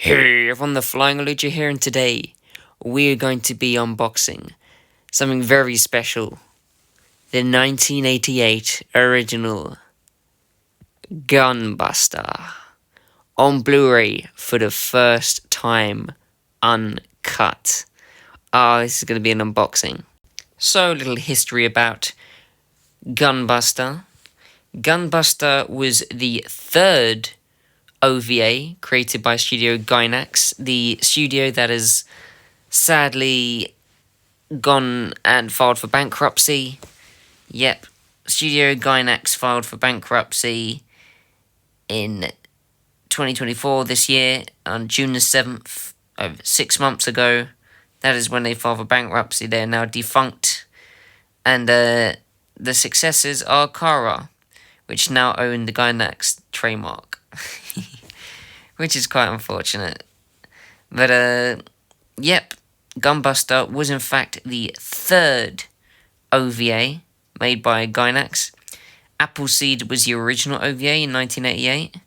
Hey everyone, the Flying Lucha here, and today we are going to be unboxing something very special. The 1988 original Gunbuster on Blu-ray for the first time, uncut. This is going to be an unboxing. So, a little history about Gunbuster. Gunbuster was the third OVA created by Studio Gainax, the studio that has sadly gone and filed for bankruptcy. Yep, Studio Gainax filed for bankruptcy in 2024 this year, on June the 7th, 6 months ago. That is when they filed for bankruptcy. They are now defunct, and the successors are Kara, which now own the Gainax trademark. Which is quite unfortunate. But, yep, Gunbuster was in fact the third OVA made by Gainax. Appleseed was the original OVA in 1988,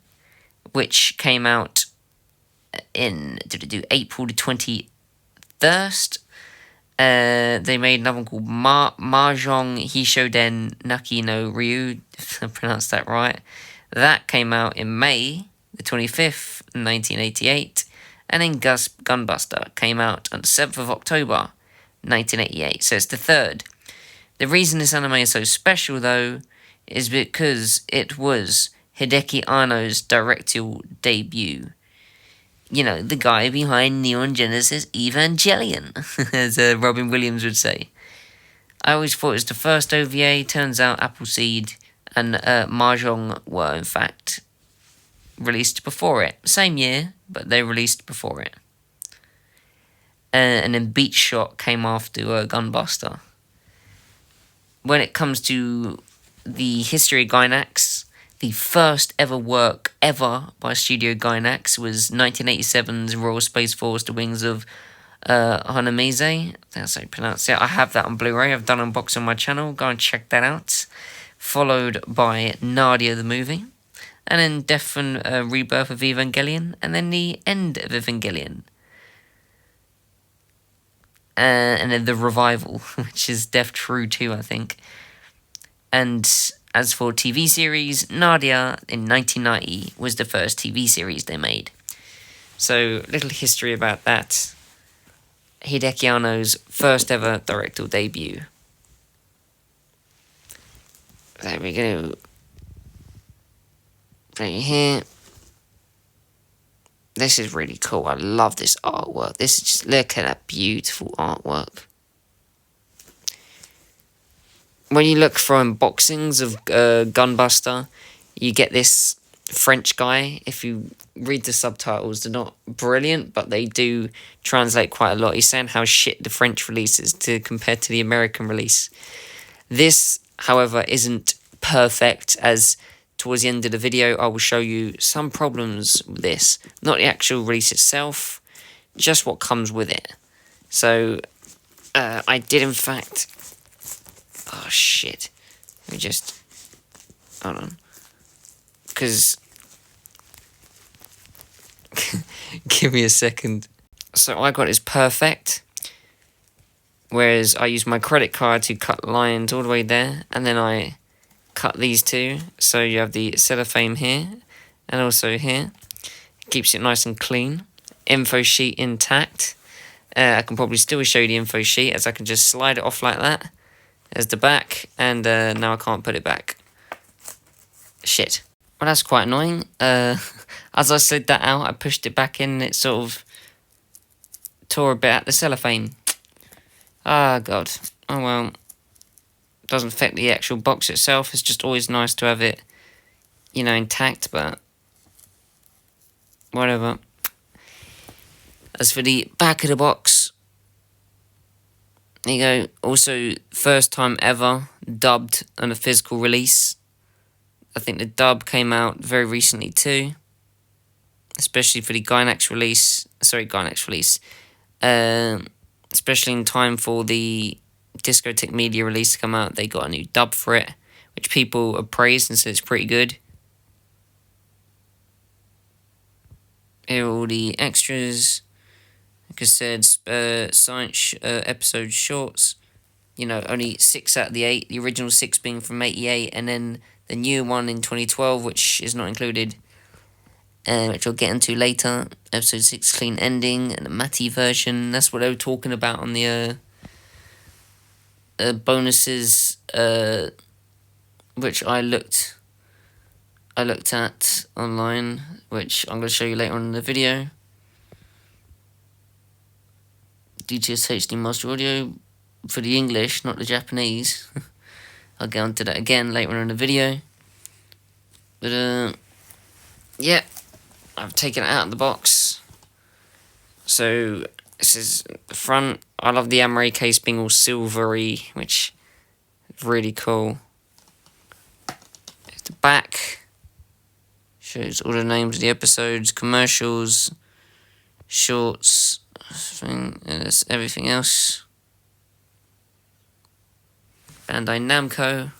which came out in April the 21st. They made another one called Mahjong Hishoden Naki no Ryu, if I pronounced that right. That came out in May the 25th, 1988, and then Gunbuster came out on the 7th of October, 1988, so it's the third. The reason this anime is so special, though, is because it was Hideaki Anno's directorial debut. You know, the guy behind Neon Genesis Evangelion, as Robin Williams would say. I always thought it was the first OVA. Turns out Appleseed and Mahjong were, in fact, released before it. Same year, but they released before it. And then Beat Shot came after Gunbuster. When it comes to the history of Gainax, the first ever work ever by Studio Gainax was 1987's Royal Space Force, The Wings of Hanamize. That's how you pronounce it. I have that on Blu-ray. I've done an unboxing on my channel. Go and check that out. Followed by Nadia the movie. And then Death and Rebirth of Evangelion. And then the end of Evangelion. And then the revival, which is Death True 2, I think. And as for TV series, Nadia in 1990 was the first TV series they made. So, little history about that. Hideaki Anno's first ever directorial debut. There we go. Right here. This is really cool. I love this artwork. This is just, look at that beautiful artwork. When you look for unboxings of Gunbuster, you get this French guy. If you read the subtitles, they're not brilliant, but they do translate quite a lot. He's saying how shit the French release is compared to the American release. This, however, isn't perfect, as towards the end of the video I will show you some problems with this. Not the actual release itself, just what comes with it. So, I did in fact... Oh, shit. Let me just... Hold on. Because... Give me a second. So, I got this perfect. Whereas I used my credit card to cut lines all the way there. And then I cut these two. So, you have the cellophane here. And also here. Keeps it nice and clean. Info sheet intact. I can probably still show you the info sheet, as I can just slide it off like that. There's the back, and now I can't put it back. Shit. Well, that's quite annoying. As I slid that out, I pushed it back in, and it sort of tore a bit at the cellophane. Ah, God. Oh, well. Doesn't affect the actual box itself. It's just always nice to have it, you know, intact, but whatever. As for the back of the box, there you go. Also, first time ever dubbed on a physical release. I think the dub came out very recently too. Especially for the Gainax release. Especially in time for the Discotek Media release to come out. They got a new dub for it, which people have praised and said it's pretty good. Here are all the extras. Like I said, science episode shorts. You know, only 6 out of the 8. The original 6 being from 88, and then the new one in 2012, which is not included, which I'll get into later. Episode 6 clean ending, and the Matty version. That's what they were talking about on the bonuses, which I looked at online, which I'm going to show you later on in the video. DTS HD Master Audio for the English, not the Japanese. I'll get onto that again later on in the video. But yeah, I've taken it out of the box. So this is the front. I love the Amaray case being all silvery, which is really cool. The back shows all the names of the episodes, commercials, shorts, everything else. Bandai Namco.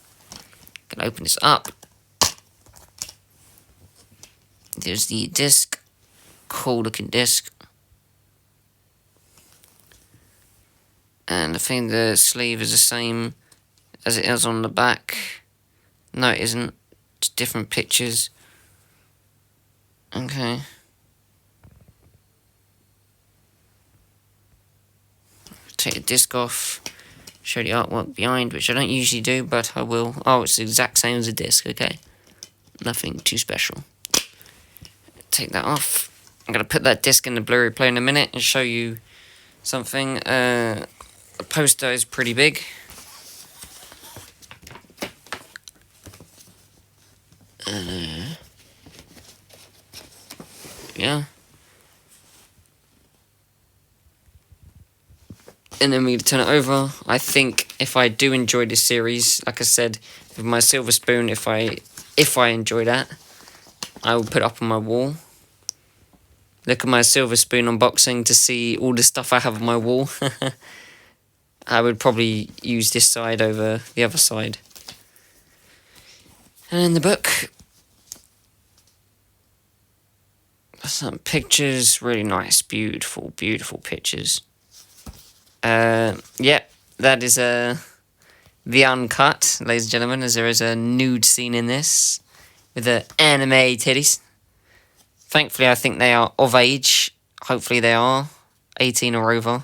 Can open this up. There's the disc. Cool looking disc. And I think the sleeve is the same as it is on the back. No, it isn't. It's different pictures. Okay. Take the disc off. Show the artwork behind, which I don't usually do, but I will. Oh, it's the exact same as the disc. Okay. Nothing too special. Take that off. I'm going to put that disc in the Blu-ray player in a minute and show you something. The poster is pretty big. Yeah. And then we turn it over. I think if I do enjoy this series, like I said, with my silver spoon, if I enjoy that, I will put it up on my wall. Look at my silver spoon unboxing to see all the stuff I have on my wall. I would probably use this side over the other side. And in the book, some pictures, really nice, beautiful, beautiful pictures. Yeah, that is the uncut, ladies and gentlemen, as there is a nude scene in this with the anime titties. Thankfully, I think they are of age. Hopefully, they are 18 or over.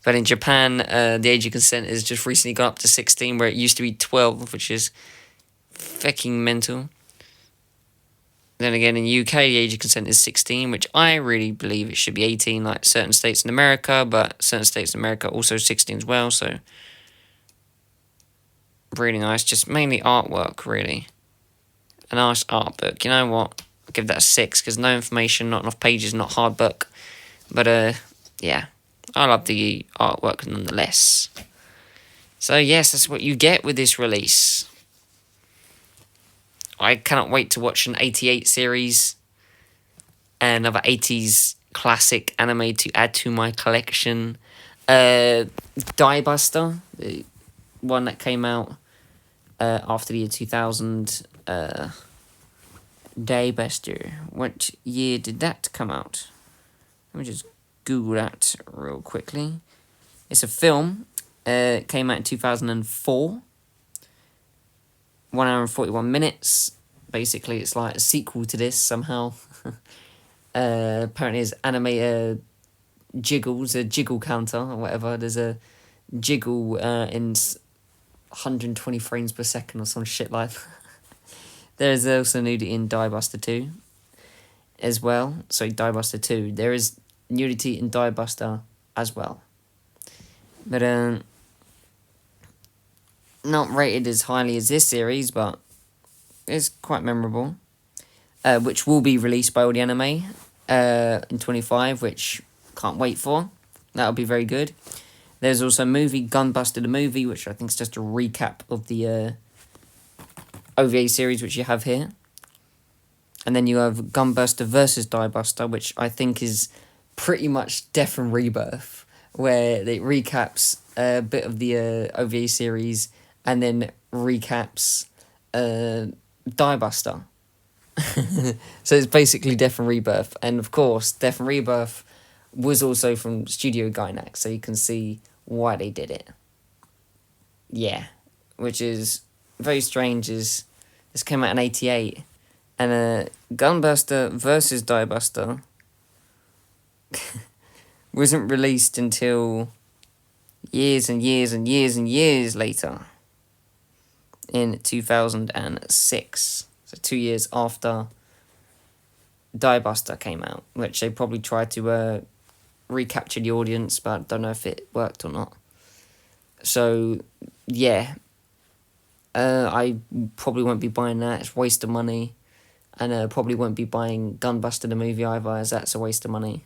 But in Japan, the age of consent has just recently gone up to 16, where it used to be 12, which is fucking mental. Then again, in UK, the age of consent is 16, which I really believe it should be 18, like certain states in America, but certain states in America are also 16 as well, so really nice. Just mainly artwork, really. A nice art book. You know what? I'll give that a 6, because no information, not enough pages, not hard book. But, yeah. I love the artwork nonetheless. So, yes, that's what you get with this release. I cannot wait to watch an 88 series and another 80s classic anime to add to my collection. Diebuster, the one that came out after the year 2000. Diebuster. What year did that come out? Let me just Google that real quickly. It's a film. It came out in 2004. 1 hour and 41 minutes. Basically, it's like a sequel to this somehow. Apparently, it's anime jiggles, a jiggle counter or whatever. There's a jiggle in 120 frames per second or some shit like that. There's also nudity in Diebuster 2 as well. Sorry, Diebuster 2. There is nudity in Diebuster as well. But, not rated as highly as this series, but it's quite memorable. Which will be released by all the anime in 25, which can't wait for. That'll be very good. There's also a movie, Gunbuster the movie, which I think is just a recap of the OVA series, which you have here. And then you have Gunbuster versus Diebuster, which I think is pretty much Death and Rebirth, where it recaps a bit of the OVA series and then recaps Diebuster. So it's basically Death and Rebirth. And of course, Death and Rebirth was also from Studio Gainax, so you can see why they did it. Yeah, which is very strange, is this came out in 88, and Gunbuster versus Diebuster wasn't released until years and years and years and years later, in 2006. So 2 years after Diebuster came out, which they probably tried to recapture the audience, but don't know if it worked or not. So, yeah, I probably won't be buying that. It's a waste of money. And probably won't be buying Gunbuster the movie either, as that's a waste of money.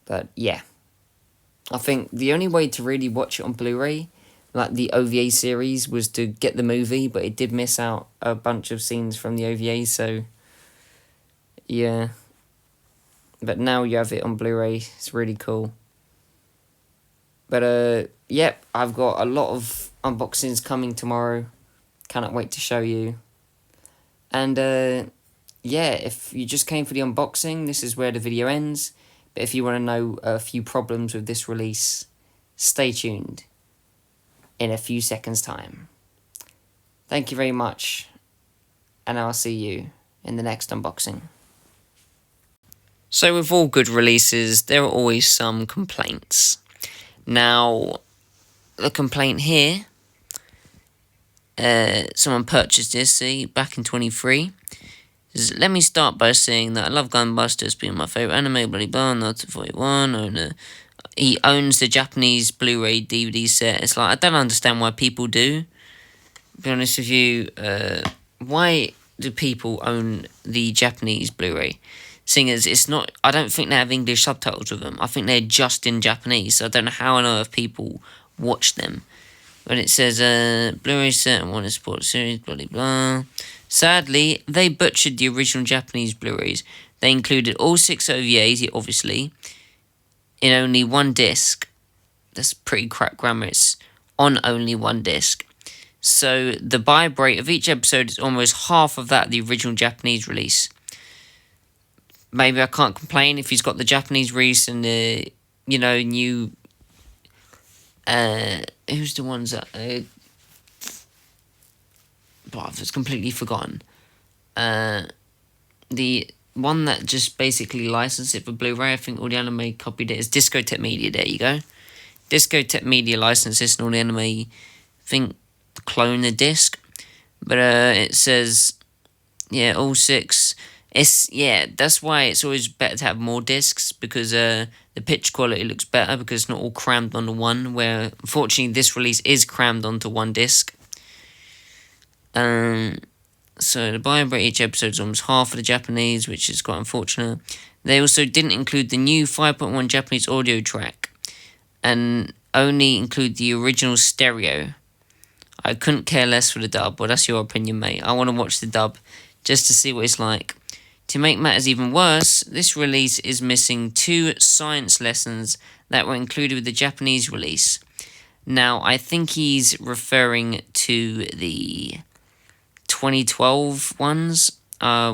But, yeah. I think the only way to really watch it on Blu-ray, like the OVA series, was to get the movie, but it did miss out a bunch of scenes from the OVA, so yeah. But now you have it on Blu-ray. It's really cool. But yep, I've got a lot of unboxings coming tomorrow. Cannot wait to show you. And yeah, if you just came for the unboxing, this is where the video ends. But if you want to know a few problems with this release, stay tuned in a few seconds' time. Thank you very much, and I'll see you in the next unboxing. So with all good releases, there are always some complaints. Now, the complaint here, someone purchased this, see, back in 23. Let me start by saying that I love Gunbuster, it's been my favourite anime, bloody blah, not 41, he owns the Japanese Blu-ray DVD set. It's like, I don't understand why people do. To be honest with you, why do people own the Japanese Blu-ray? Seeing as it's not, I don't think they have English subtitles with them. I think they're just in Japanese, so I don't know how on earth people watch them. When it says, Blu-ray set and one is sports series, blah, blah, blah. Sadly, they butchered the original Japanese Blu-rays. They included all 6 OVAs, obviously, in only one disc. That's pretty crap grammar. It's on only one disc. So the buy rate of each episode is almost half of that of the original Japanese release. Maybe I can't complain if he's got the Japanese release and the, new... who's the ones that... I've just completely forgotten. The one that just basically licensed it for Blu-ray, I think all the anime copied it, is Discotek Media, there you go. Discotek Media licensed this and all the anime, I think, clone the disc. But it says, yeah, all 6. That's why it's always better to have more discs, because the pitch quality looks better, because it's not all crammed onto one, where, unfortunately, this release is crammed onto one disc. So the buy rate each episode is almost half of the Japanese, which is quite unfortunate. They also didn't include the new 5.1 Japanese audio track, and only include the original stereo. I couldn't care less for the dub. Well, that's your opinion, mate. I want to watch the dub just to see what it's like. To make matters even worse, this release is missing 2 science lessons that were included with the Japanese release. Now, I think he's referring to the 2012 ones,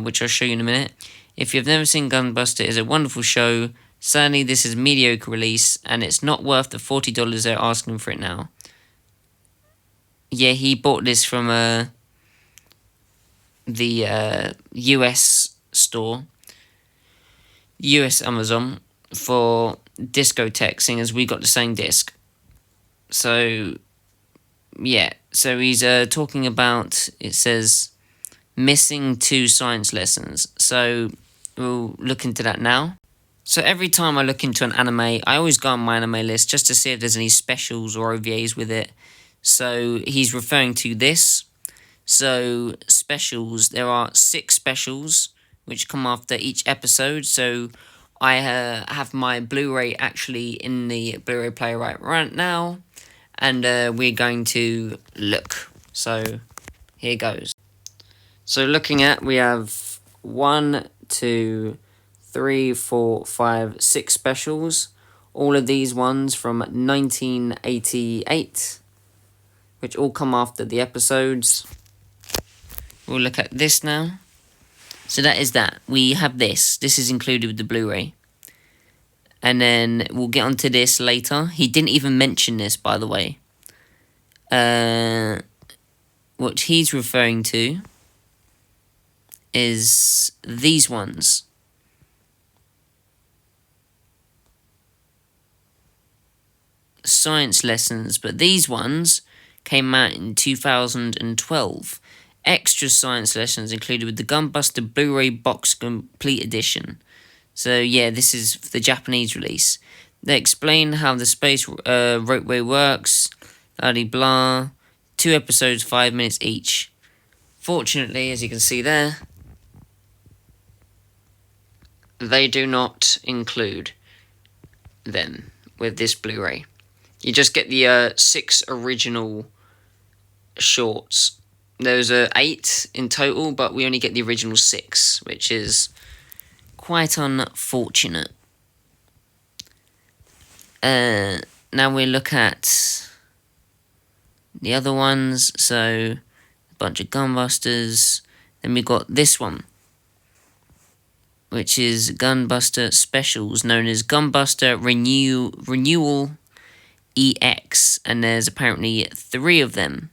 which I'll show you in a minute. If you've never seen Gunbuster, it's a wonderful show. Sadly, this is a mediocre release, and it's not worth the $40 they're asking for it now. Yeah, he bought this from the US store, US Amazon, for Discotek, seeing as we got the same disc. So, yeah, so he's talking about, it says, missing 2 science lessons. So, we'll look into that now. So every time I look into an anime, I always go on my anime list just to see if there's any specials or OVAs with it. So, he's referring to this. So, specials, there are 6 specials, which come after each episode. So, I have my Blu-ray actually in the Blu-ray player right now. And we're going to look. So, here goes. So, looking at, we have 1, 2, 3, 4, 5, 6 specials. All of these ones from 1988, which all come after the episodes. We'll look at this now. So that is that. We have this. This is included with the Blu-ray. And then we'll get onto this later. He didn't even mention this, by the way. What he's referring to is these ones. Science lessons, but these ones came out in 2012. Extra science lessons included with the Gunbuster Blu-ray Box Complete Edition. So yeah, this is the Japanese release. They explain how the space ropeway works, blah blah. 2 episodes, 5 minutes each. Fortunately, as you can see there, they do not include them with this Blu-ray. You just get the 6 original shorts. There's 8 in total, but we only get the original 6, which is quite unfortunate. Now we look at the other ones. So a bunch of Gunbusters. Then we got this one, which is Gunbuster Specials, known as Gunbuster Renewal EX, and there's apparently 3 of them.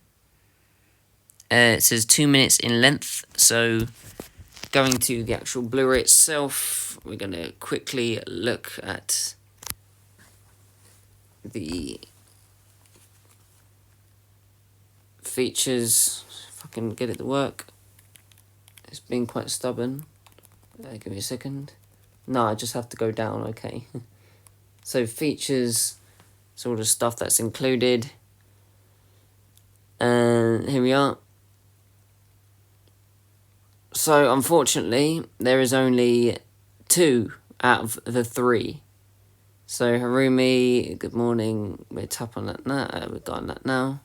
It says 2 minutes in length. So going to the actual Blu-ray itself, we're going to quickly look at the features. If I can get it to work. It's been quite stubborn. Give me a second. No, I just have to go down, okay. So features, sort of stuff that's included. And here we are. So unfortunately, there is only 2 out of the 3. So Harumi, good morning. We'll tap on that now. We've got that now.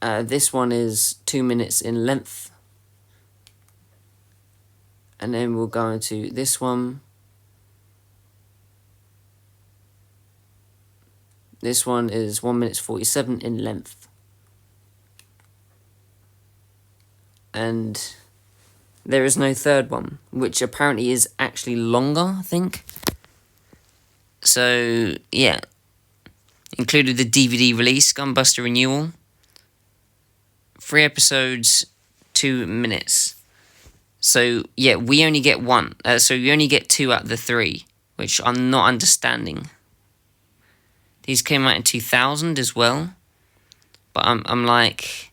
This one is 2 minutes in length. And then we'll go into this one. This one is 1 minute 47 in length. And there is no third one, which apparently is actually longer, I think. So, yeah. Included the DVD release, Gunbuster Renewal. 3 episodes, 2 minutes. So, yeah, we only get 1. So, we only get 2 out of the 3, which I'm not understanding. These came out in 2000 as well. But I'm like,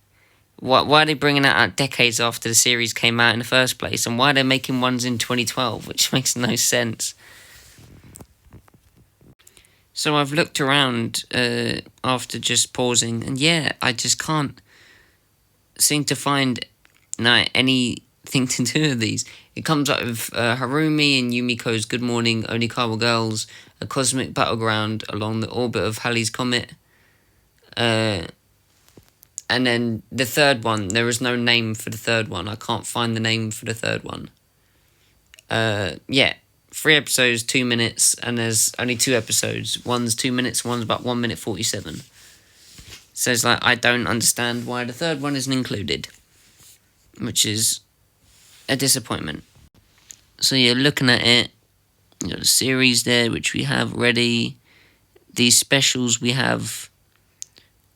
why are they bringing that out decades after the series came out in the first place? And why are they making ones in 2012, which makes no sense. So I've looked around after just pausing, and yeah, I just can't seem to find anything to do with these. It comes up with Harumi and Yumiko's Good Morning Onikawa Girls, a cosmic battleground along the orbit of Halley's Comet. And then the third one, there is no name for the third one. I can't find the name for the third one. Yeah, 3 episodes, 2 minutes, and there's only 2 episodes. One's 2 minutes, one's about 1 minute 47. So it's like, I don't understand why the third one isn't included, which is a disappointment. So you're looking at it, you got the series there, which we have ready. These specials we have,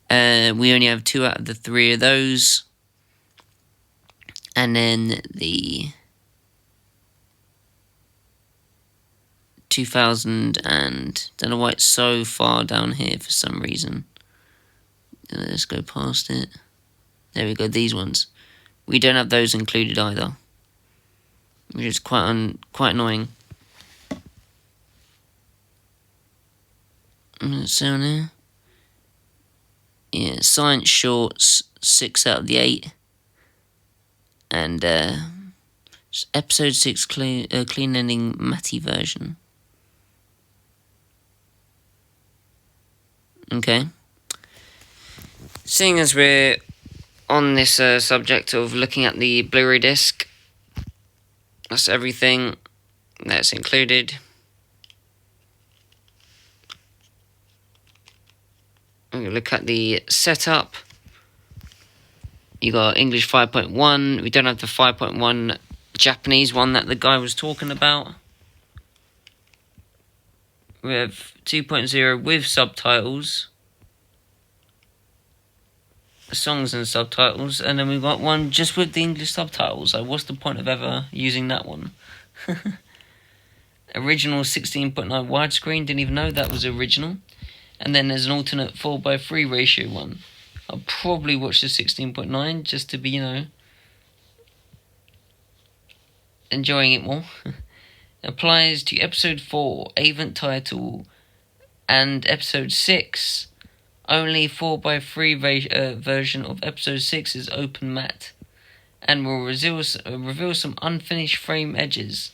we only have 2 out of the 3 of those. And then the 2000 and don't know why it's so far down here for some reason. Let's go past it. There we go, these ones. We don't have those included either, which is quite annoying. It's down there. Yeah, science shorts, 6 out of the 8. And episode 6 clean ending Matty version. Okay. Seeing as we're on this subject of looking at the Blu-ray disc, that's everything that's included. I'm going to look at the setup. You got English 5.1. We don't have the 5.1 Japanese one that the guy was talking about. We have 2.0 with subtitles, songs and subtitles, and then we've got one just with the English subtitles. Like, what's the point of ever using that one? Original 16.9 widescreen, didn't even know that was original. And then there's an alternate 4:3 ratio one. I'll probably watch the 16.9 just to be, enjoying it more. Applies to episode 4, Avent title, and episode 6. Only 4:3 version of episode 6 is open matte, and will reveal some unfinished frame edges.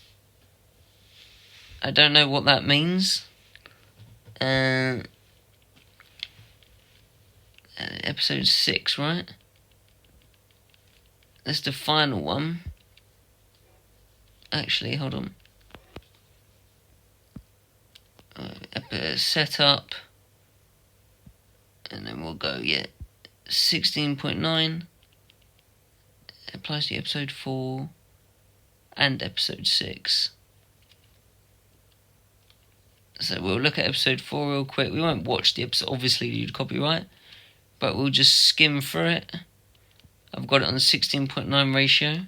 I don't know what that means. Episode 6, right? That's the final one. Actually, hold on. Setup. And then we'll go, 16.9. Applies to episode 4 and episode 6. So we'll look at episode 4 real quick. We won't watch the episode, obviously you'd copyright, but we'll just skim through it. I've got it on 16.9 ratio.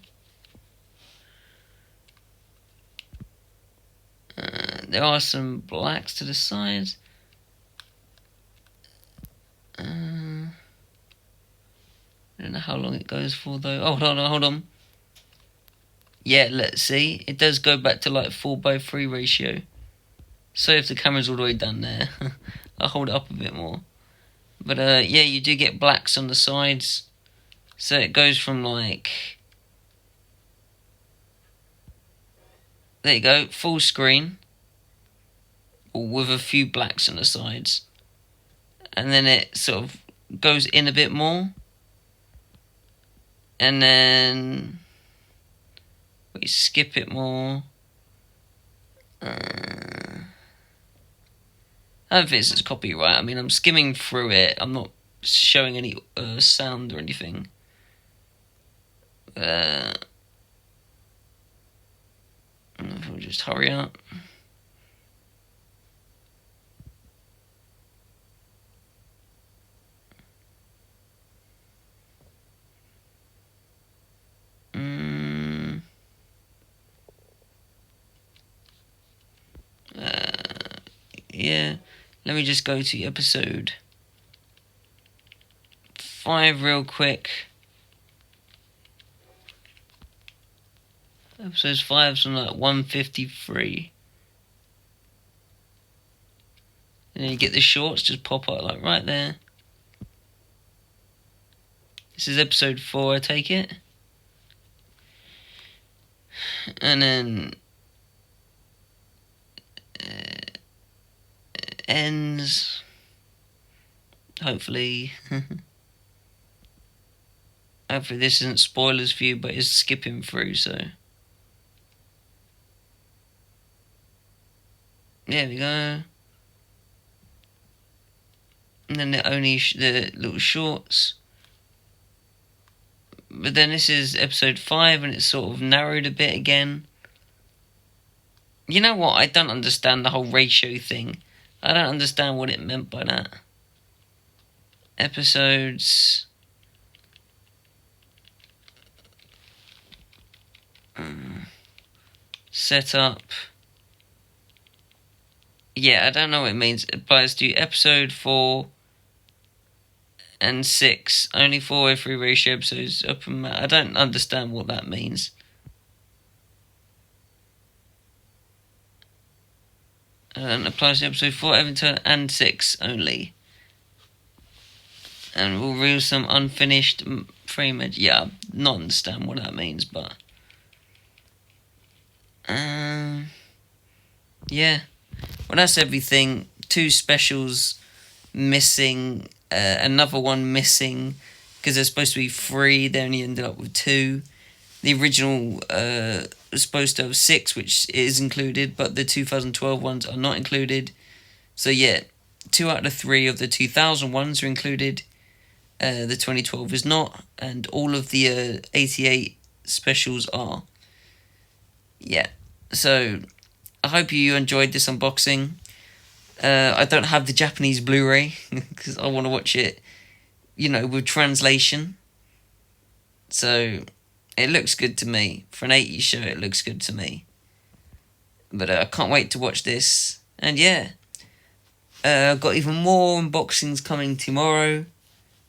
There are some blacks to the sides. I don't know how long it goes for though. Oh, hold on. Yeah, let's see. It does go back to like 4:3 ratio. So if the camera's all the way down there, I'll hold it up a bit more. But you do get blacks on the sides. So it goes from like... There you go, full screen. With a few blacks on the sides. And then it sort of goes in a bit more. And then we skip it more. I don't think this is copyright. I mean, I'm skimming through it. I'm not showing any sound or anything. We'll just hurry up. Let me just go to episode 5 real quick. Episode 5's from like 153. And then you get the shorts just pop out like right there. This is episode 4, I take it. And then ends, hopefully. Hopefully this isn't spoilers for you, but it's skipping through, so there we go. And then the little shorts. But then this is episode 5 and it's sort of narrowed a bit again. You know what? I don't understand the whole ratio thing. I don't understand what it meant by that. Episodes. Setup. Yeah, I don't know what it means. It applies to episode 4 and 6. Only 4:3 ratio episodes. I don't understand what that means. Applies to episode 4, Avatar, and 6 only. And we'll reveal some unfinished frame edge. Yeah, I not understand what that means, but yeah. Well, that's everything. 2 specials missing. Another one missing because they're supposed to be 3. They only ended up with 2. The original was supposed to have 6, which is included, but the 2012 ones are not included. So yeah, 2 out of 3 of the 2000 ones are included. The 2012 is not, and all of the 88 specials are. Yeah, so I hope you enjoyed this unboxing. I don't have the Japanese Blu-ray because I want to watch it, with translation. So it looks good to me. For an 80s show, it looks good to me. But I can't wait to watch this. And yeah, I've got even more unboxings coming tomorrow.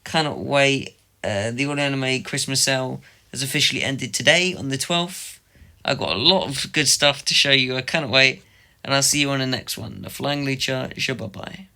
Cannot wait. The All Anime Christmas sale has officially ended today on the 12th. I've got a lot of good stuff to show you. I cannot wait. And I'll see you on the next one. The Flying Lucha, bye-bye.